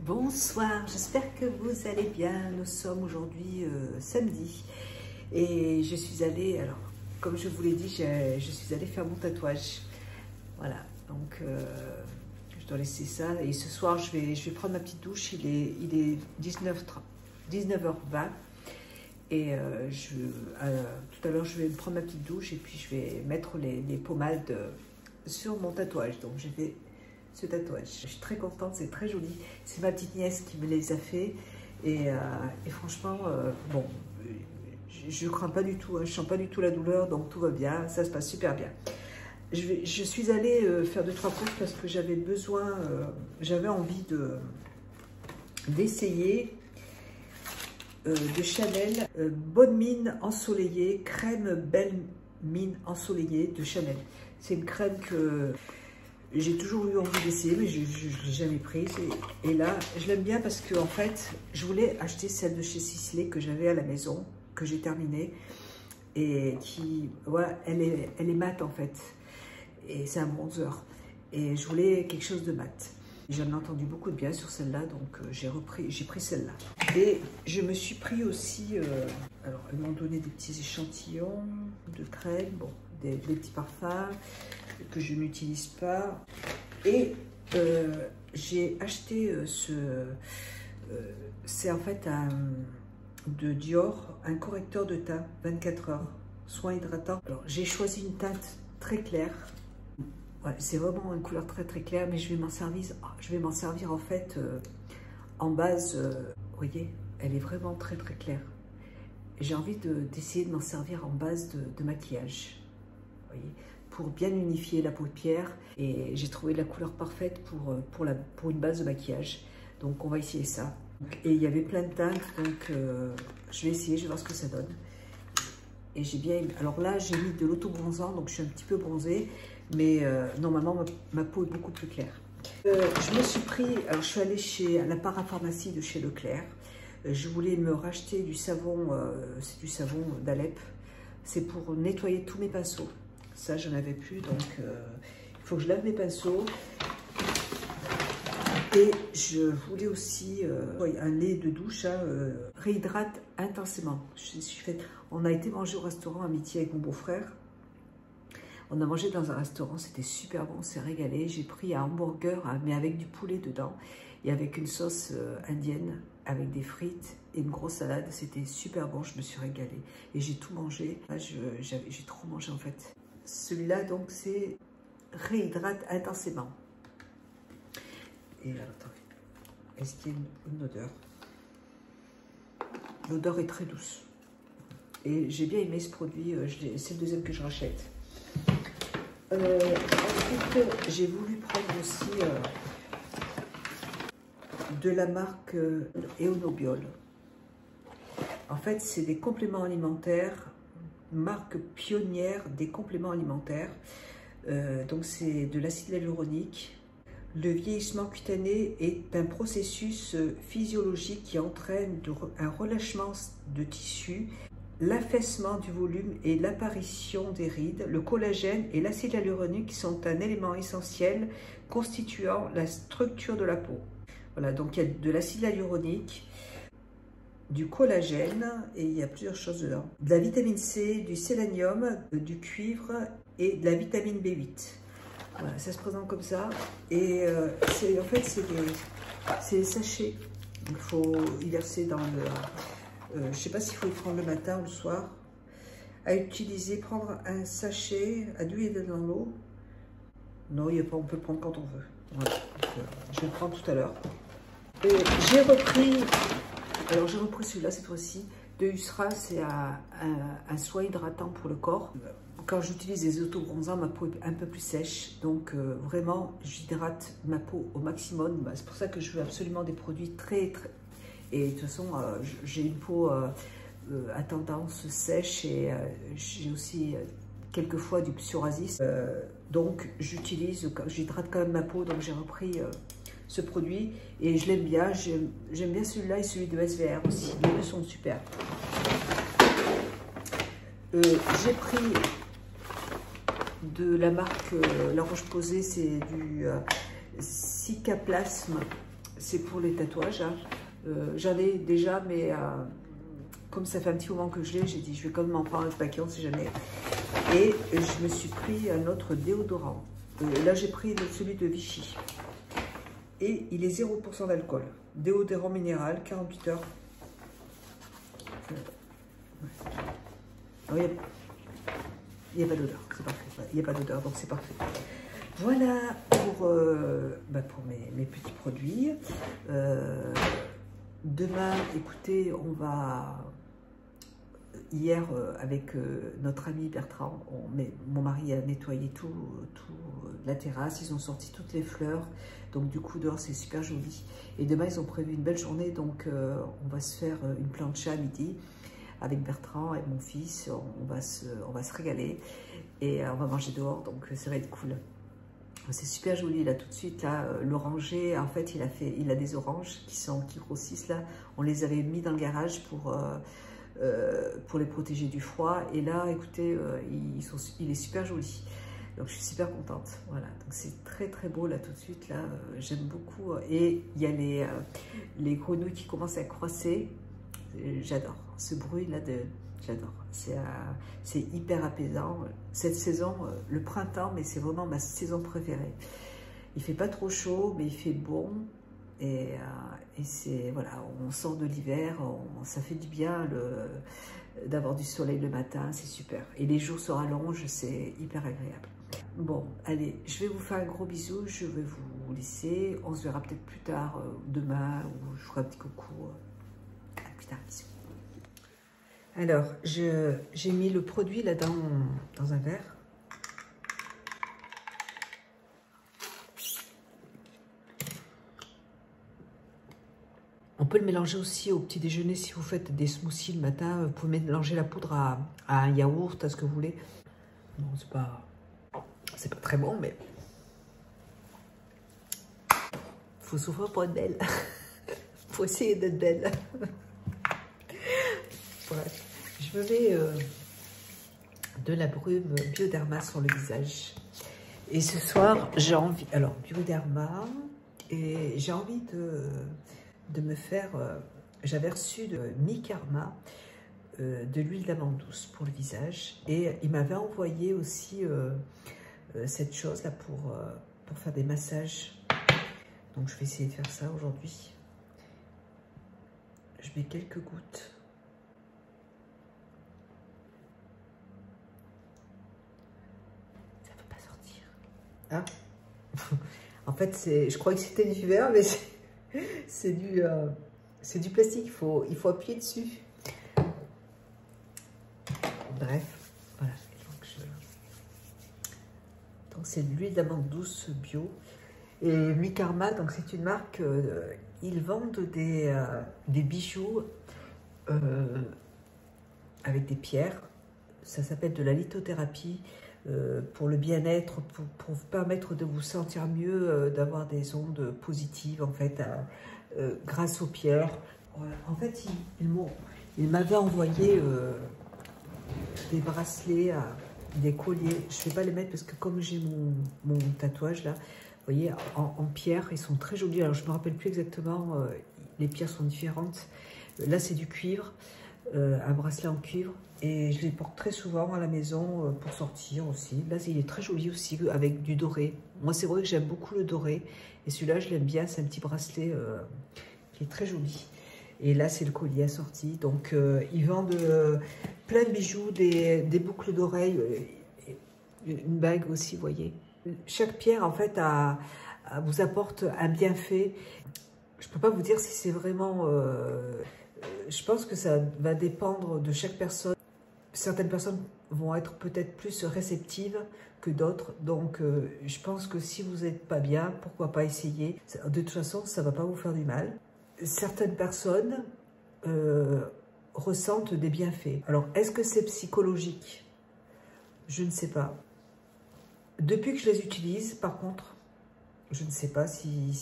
Bonsoir, j'espère que vous allez bien. Nous sommes aujourd'hui samedi et je suis allée, alors comme je vous l'ai dit, je suis allée faire mon tatouage. Voilà, donc je dois laisser ça et ce soir je vais prendre ma petite douche. Il est 19h20 et tout à l'heure je vais prendre ma petite douche et puis je vais mettre les pommades sur mon tatouage. Donc j'ai fait ce tatouage. Je suis très contente, c'est très joli. C'est ma petite nièce qui me les a fait et franchement, bon, je crains pas du tout, hein, je sens pas du tout la douleur, donc tout va bien, ça se passe super bien. Je suis allée faire 2-3 courses parce que j'avais besoin, j'avais envie d'essayer de Chanel Bonne Mine Ensoleillée, crème Belle Mine Ensoleillée de Chanel. C'est une crème que j'ai toujours eu envie d'essayer, mais je ne l'ai jamais prise. Et là, je l'aime bien parce que en fait, je voulais acheter celle de chez Sisley que j'avais à la maison, que j'ai terminée. Et qui, voilà, elle est mate en fait. Et c'est un bronzer. Et je voulais quelque chose de mat. J'en ai entendu beaucoup de bien sur celle-là, donc j'ai pris celle-là. Et je me suis pris aussi, alors ils m'ont donné des petits échantillons de crème, bon, des petits parfums que je n'utilise pas. Et j'ai acheté c'est en fait de Dior, un correcteur de teint 24 heures, soin hydratant. Alors j'ai choisi une teinte très claire. Ouais, c'est vraiment une couleur très très claire, mais je vais m'en servir en fait en base, vous voyez, elle est vraiment très très claire. J'ai envie d'essayer de m'en servir en base de maquillage, vous voyez, pour bien unifier la paupière. Et j'ai trouvé la couleur parfaite pour une base de maquillage. Donc on va essayer ça. Et il y avait plein de teintes, donc je vais essayer, je vais voir ce que ça donne. Et j'ai bien aimé. Alors là, j'ai mis de l'auto-bronzant, donc je suis un petit peu bronzée. Mais normalement, ma peau est beaucoup plus claire. Je me suis pris, alors je suis allée à la parapharmacie de chez Leclerc. Je voulais me racheter du savon, c'est du savon d'Alep. C'est pour nettoyer tous mes pinceaux. Ça, j'en avais plus, donc il faut que je lave mes pinceaux. Et je voulais aussi un lait de douche, hein, réhydrate intensément. On a été manger au restaurant à Midi avec mon beau-frère. On a mangé dans un restaurant, c'était super bon, on s'est régalé. J'ai pris un hamburger, mais avec du poulet dedans et avec une sauce indienne, avec des frites et une grosse salade. C'était super bon, je me suis régalée. Et j'ai tout mangé. J'ai trop mangé en fait. Celui-là, donc, c'est réhydrate intensément. Et attends, est-ce qu'il y a une odeur? L'odeur est très douce. Et j'ai bien aimé ce produit, c'est le deuxième que je rachète. Ensuite, j'ai voulu prendre aussi de la marque Eonobiol. En fait, c'est des compléments alimentaires, marque pionnière des compléments alimentaires. Donc, c'est de l'acide hyaluronique. Le vieillissement cutané est un processus physiologique qui entraîne un relâchement de tissu, l'affaissement du volume et l'apparition des rides. Le collagène et l'acide hyaluronique sont un élément essentiel constituant la structure de la peau. Voilà, donc il y a de l'acide hyaluronique, du collagène et il y a plusieurs choses dedans. De la vitamine C, du sélénium, du cuivre et de la vitamine B8. Voilà, ça se présente comme ça. Et en fait, c'est des sachets. Il faut y verser dans le... je ne sais pas s'il faut le prendre le matin ou le soir. À utiliser, prendre un sachet à diluer dans l'eau. Non, il y a pas, on peut le prendre quand on veut. Voilà. Donc, je vais le prendre tout à l'heure. J'ai repris celui-là cette fois-ci. De Usra, c'est un soin hydratant pour le corps. Quand j'utilise les auto-bronzants, ma peau est un peu plus sèche. Donc vraiment, j'hydrate ma peau au maximum. C'est pour ça que je veux absolument des produits très... Et de toute façon, j'ai une peau à tendance sèche et j'ai aussi quelquefois du psoriasis. Donc, j'hydrate quand même ma peau. Donc, j'ai repris ce produit et je l'aime bien. J'aime bien celui-là et celui de SVR aussi. Les deux sont super. J'ai pris de la marque La Roche-Posay, c'est du Cicaplasme c'est pour les tatouages. Hein. J'en ai déjà, mais comme ça fait un petit moment que je l'ai, j'ai dit je vais quand même en prendre un paquet, on ne sait jamais. Et je me suis pris un autre déodorant. Là, j'ai pris celui de Vichy. Et il est 0% d'alcool. Déodorant minéral, 48 heures. Il n'y a pas d'odeur, c'est parfait. Il n'y a pas d'odeur, donc c'est parfait. Voilà pour mes petits produits. Demain, écoutez, on va... Hier, avec notre ami Bertrand, mon mari a nettoyé tout la terrasse, ils ont sorti toutes les fleurs, donc du coup dehors c'est super joli. Et demain ils ont prévu une belle journée, donc on va se faire une plancha à midi avec Bertrand et mon fils, on va se régaler et on va manger dehors, donc ça va être cool. C'est super joli là tout de suite, là l'oranger, en fait il a des oranges qui grossissent là, on les avait mis dans le garage pour les protéger du froid. Et là, écoutez, il est super joli. Donc, je suis super contente. Voilà. Donc, c'est très, très beau là tout de suite. Là, j'aime beaucoup. Et il y a les grenouilles qui commencent à croisser. J'adore. Ce bruit-là, j'adore. C'est hyper apaisant. Cette saison, le printemps, mais c'est vraiment ma saison préférée. Il fait pas trop chaud, mais il fait bon. Et c'est, voilà, on sort de l'hiver, ça fait du bien d'avoir du soleil le matin, c'est super. Et les jours se rallongent, c'est hyper agréable. Bon, allez, je vais vous faire un gros bisou, je vais vous laisser. On se verra peut-être plus tard, demain, ou je ferai un petit coucou. À plus tard, bisous. Alors, j'ai mis le produit là dans un verre. On peut le mélanger aussi au petit déjeuner si vous faites des smoothies le matin. Vous pouvez mélanger la poudre à un yaourt, à ce que vous voulez. Bon, c'est pas très bon, mais faut souffrir pour être belle. Faut essayer d'être belle. Bref, je me mets de la brume Bioderma sur le visage. Et ce soir, j'ai envie... Alors, Bioderma, et j'ai envie de me faire... J'avais reçu de Mi-Karma de l'huile d'amande douce pour le visage. Et il m'avait envoyé aussi cette chose-là pour faire des massages. Donc, je vais essayer de faire ça aujourd'hui. Je mets quelques gouttes. Ça ne peut pas sortir. Ah. En fait, je crois que c'était du verre, mais c'est du plastique. Il faut appuyer dessus. Bref, voilà. Donc c'est de l'huile d'amande douce bio. Et Mi-Karma, donc c'est une marque, ils vendent des bijoux avec des pierres. Ça s'appelle de la lithothérapie pour le bien-être, pour vous permettre de vous sentir mieux, d'avoir des ondes positives en fait, grâce aux pierres. En fait, ils m'avaient envoyé des bracelets, des colliers. Je ne vais pas les mettre parce que comme j'ai mon tatouage là, vous voyez, en pierre, ils sont très jolis. Alors, je ne me rappelle plus exactement, les pierres sont différentes. Là, c'est du cuivre, un bracelet en cuivre. Et je les porte très souvent à la maison pour sortir aussi. Là, il est très joli aussi, avec du doré. Moi, c'est vrai que j'aime beaucoup le doré. Et celui-là, je l'aime bien. C'est un petit bracelet qui est très joli. Et là, c'est le collier assorti. Donc, ils vendent plein de bijoux, des boucles d'oreilles, une bague aussi, vous voyez. Chaque pierre, en fait, vous apporte un bienfait. Je ne peux pas vous dire si c'est vraiment... je pense que ça va dépendre de chaque personne. Certaines personnes vont être peut-être plus réceptives que d'autres. Donc, je pense que si vous n'êtes pas bien, pourquoi pas essayer. De toute façon, ça ne va pas vous faire du mal. Certaines personnes ressentent des bienfaits. Alors, est-ce que c'est psychologique? Je ne sais pas. Depuis que je les utilise, par contre, je ne sais pas si...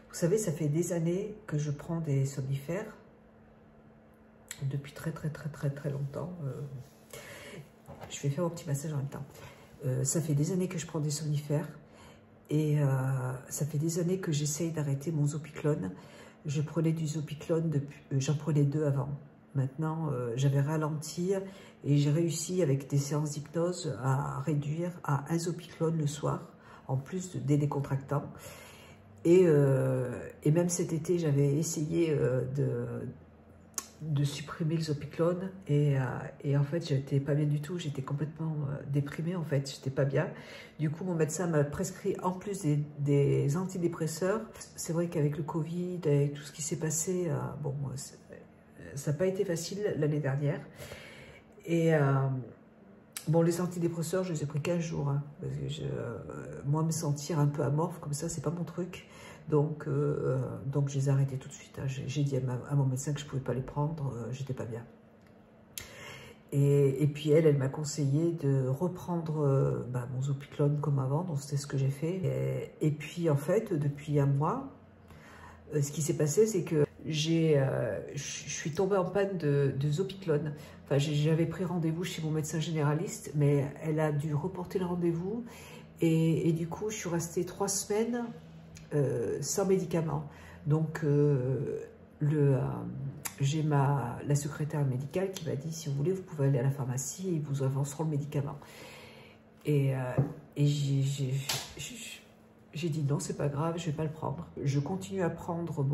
Vous savez, ça fait des années que je prends des somnifères. Depuis très longtemps. Je vais faire un petit massage en même temps. Ça fait des années que je prends des somnifères. Et ça fait des années que j'essaye d'arrêter mon Zopiclone. Je prenais du Zopiclone, j'en prenais 2 avant. Maintenant, j'avais ralenti et j'ai réussi avec des séances d'hypnose à réduire à 1 Zopiclone le soir, en plus des décontractants. Et même cet été, j'avais essayé de supprimer le Zopiclone et en fait, j'étais pas bien du tout. J'étais complètement déprimée, en fait. J'étais pas bien. Du coup, mon médecin m'a prescrit en plus des antidépresseurs. C'est vrai qu'avec le Covid, avec tout ce qui s'est passé, bon, ça n'a pas été facile l'année dernière. Et bon, les antidépresseurs, je les ai pris 15 jours. Hein, parce que moi, me sentir un peu amorphe comme ça, c'est pas mon truc. Donc je les ai arrêtés tout de suite. Hein. J'ai dit à mon médecin que je ne pouvais pas les prendre, j'étais pas bien. Et puis elle m'a conseillé de reprendre mon Zopiclone comme avant, donc c'était ce que j'ai fait. Et puis en fait, depuis un mois, ce qui s'est passé, c'est que je suis tombée en panne de Zopiclone. Enfin, j'avais pris rendez-vous chez mon médecin généraliste, mais elle a dû reporter le rendez-vous. Et du coup, je suis restée 3 semaines sans médicaments. Donc, j'ai la secrétaire médicale qui m'a dit, si vous voulez, vous pouvez aller à la pharmacie et ils vous avanceront le médicament. Et j'ai dit non, c'est pas grave, je vais pas le prendre. Je continue à prendre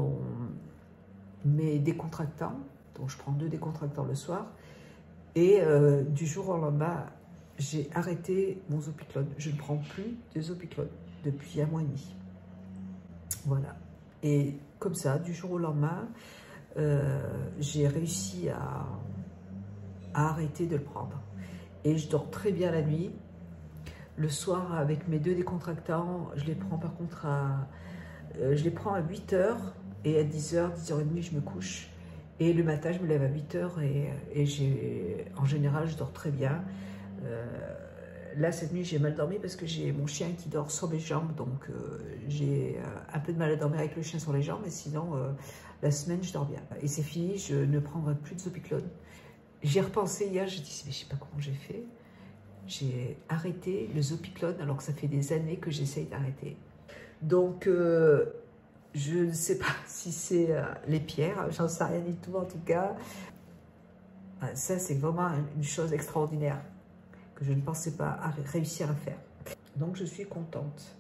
mes décontractants, donc je prends 2 décontractants le soir, et du jour au lendemain, j'ai arrêté mon Zopiclone. Je ne prends plus de Zopiclone depuis 1 mois et demi. Voilà. Et comme ça, du jour au lendemain, j'ai réussi à arrêter de le prendre. Et je dors très bien la nuit. Le soir, avec mes 2 décontractants, je les prends par contre je les prends à 8 h et à 10 h, 10 h30, je me couche. Et le matin, je me lève à 8 h et en général, je dors très bien. Là, cette nuit, j'ai mal dormi parce que j'ai mon chien qui dort sur mes jambes. Donc, j'ai un peu de mal à dormir avec le chien sur les jambes. Mais sinon, la semaine, je dors bien. Et c'est fini, je ne prendrai plus de Zopiclone. J'y ai repensé hier, je me dis, mais je ne sais pas comment j'ai fait. J'ai arrêté le Zopiclone alors que ça fait des années que j'essaye d'arrêter. Donc, je ne sais pas si c'est les pierres, j'en sais rien du tout en tout cas. Ça, c'est vraiment une chose extraordinaire que je ne pensais pas réussir à faire. Donc, je suis contente.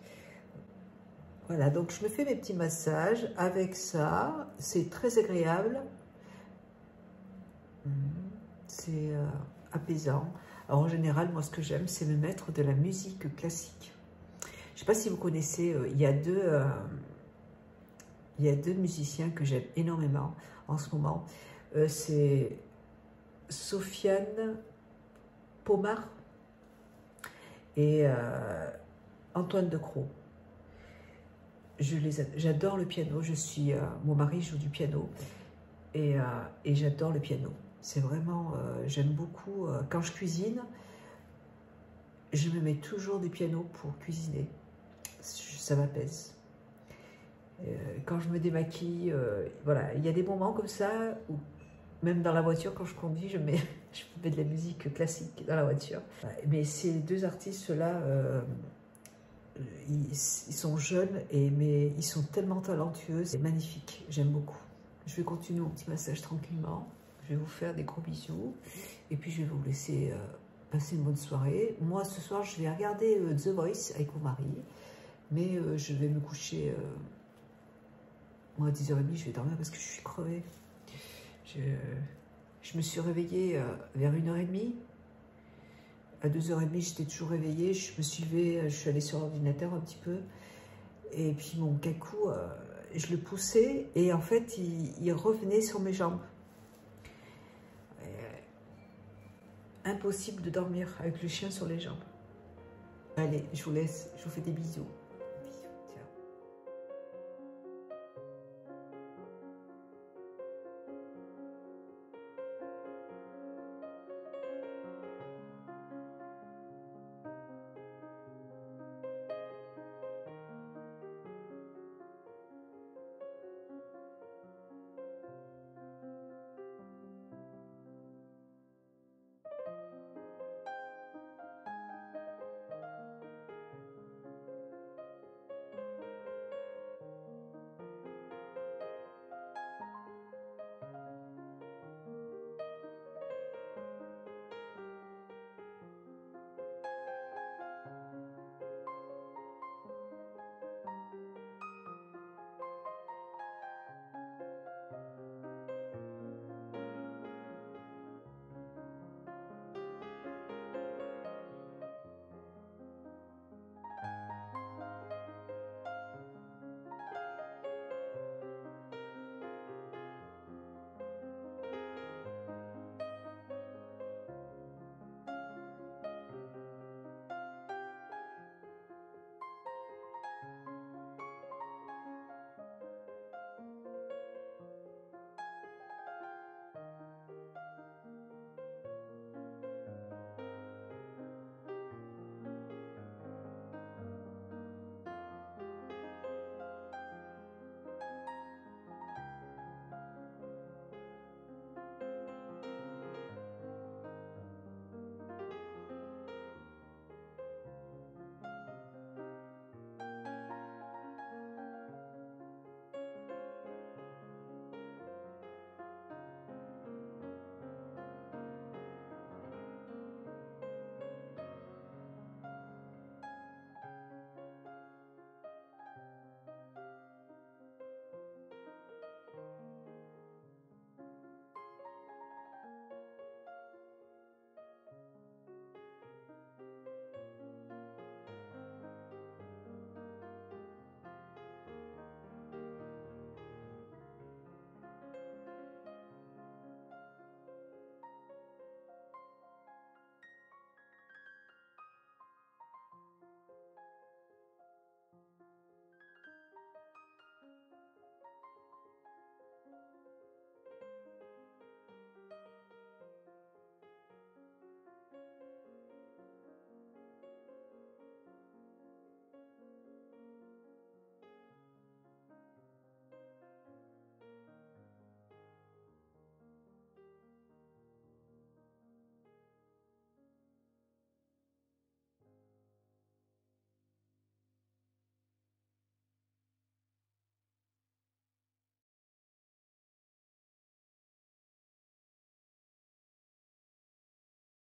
Voilà, donc je me fais mes petits massages avec ça. C'est très agréable. C'est apaisant. Alors, en général, moi, ce que j'aime, c'est me mettre de la musique classique. Je ne sais pas si vous connaissez, il y a deux musiciens que j'aime énormément en ce moment. C'est Sofiane Pomar et Antoine Decroux. J'adore le piano. Mon mari joue du piano et j'adore le piano. C'est vraiment, j'aime beaucoup. Quand je cuisine, je me mets toujours du piano pour cuisiner. Ça m'apaise. Quand je me démaquille, voilà, il y a des moments comme ça où même dans la voiture, quand je conduis, je mets de la musique classique dans la voiture. Mais ces 2 artistes-là, ils sont jeunes, mais ils sont tellement talentueux. C'est magnifique, j'aime beaucoup. Je vais continuer mon petit massage tranquillement. Je vais vous faire des gros bisous. Et puis, je vais vous laisser passer une bonne soirée. Moi, ce soir, je vais regarder The Voice avec mon mari. Mais je vais me coucher... moi, à 10 h30, je vais dormir parce que je suis crevée. Je me suis réveillée vers 1 h30. À 2 h30, j'étais toujours réveillée. Je me suis levée, je suis allée sur l'ordinateur un petit peu. Et puis mon cacou, je le poussais et en fait, il revenait sur mes jambes. Impossible de dormir avec le chien sur les jambes. Allez, je vous laisse. Je vous fais des bisous.